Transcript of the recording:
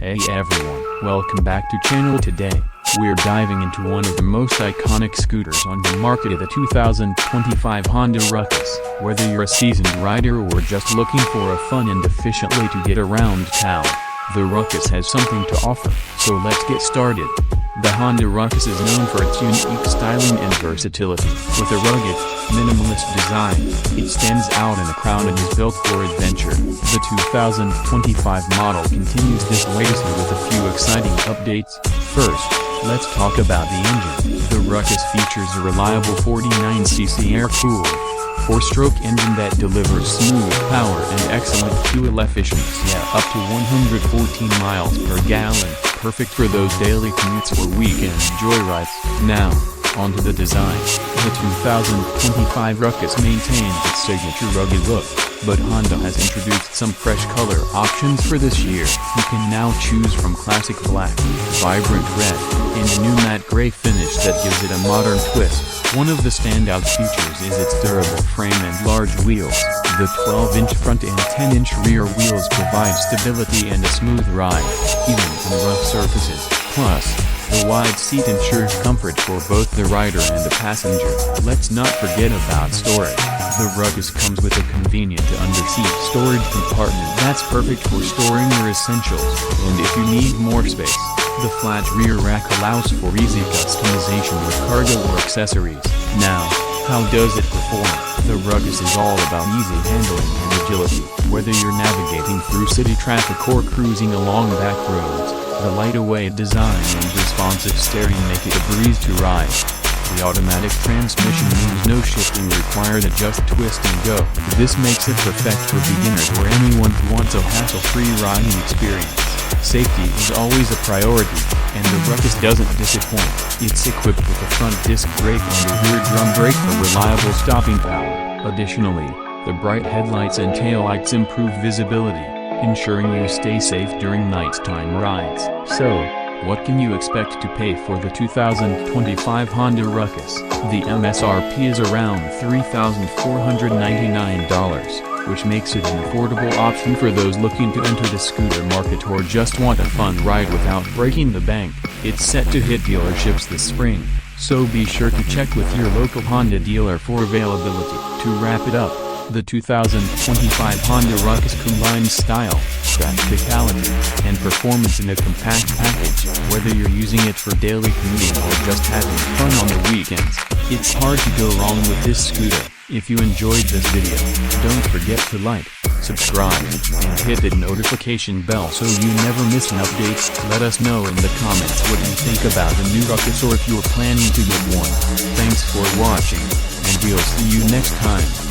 Hey everyone, welcome back to channel. Today, we're diving into one of the most iconic scooters on the market, the 2025 Honda Ruckus. Whether you're a seasoned rider or just looking for a fun and efficient way to get around town, the Ruckus has something to offer, so let's get started. The Honda Ruckus is known for its unique styling and versatility. With a rugged, minimalist design, it stands out in a crowd and is built for adventure. The 2025 model continues this legacy with a few exciting updates. First, let's talk about the engine. The Ruckus features a reliable 49cc air-cooled, 4-stroke engine that delivers smooth power and excellent fuel efficiency at up to 114 miles per gallon, perfect for those daily commutes or weekend joyrides. Now, onto the design. The 2025 Ruckus maintains its signature rugged look, but Honda has introduced some fresh color options for this year. You can now choose from classic black, vibrant red, and a new matte gray finish that gives it a modern twist. One of the standout features is its durable frame and large wheels. The 12-inch front and 10-inch rear wheels provide stability and a smooth ride, even on rough surfaces. Plus, the wide seat ensures comfort for both the rider and the passenger. Let's not forget about storage. The Ruckus comes with a convenient under-seat storage compartment that's perfect for storing your essentials. And if you need more space, the flat rear rack allows for easy customization with cargo or accessories. Now, how does it perform? The Ruckus is all about easy handling and agility. Whether you're navigating through city traffic or cruising along back roads, the lightweight design and responsive steering make it a breeze to ride. The automatic transmission means no shifting required, just twist and go. This makes it perfect for beginners or anyone who wants a hassle-free riding experience. Safety is always a priority, and the Ruckus doesn't disappoint. It's equipped with a front disc brake and a rear drum brake for reliable stopping power. Additionally, the bright headlights and taillights improve visibility, ensuring you stay safe during nighttime rides. So, what can you expect to pay for the 2025 Honda Ruckus? The MSRP is around $3,499, which makes it an affordable option for those looking to enter the scooter market or just want a fun ride without breaking the bank. It's set to hit dealerships this spring, so be sure to check with your local Honda dealer for availability. To wrap it up, the 2025 Honda Ruckus combines style, practicality, and performance in a compact package. Whether you're using it for daily commuting or just having fun on the weekends, it's hard to go wrong with this scooter. If you enjoyed this video, don't forget to like, subscribe, and hit the notification bell so you never miss an update. Let us know in the comments what you think about the new Ruckus or if you're planning to get one. Thanks for watching, and we'll see you next time.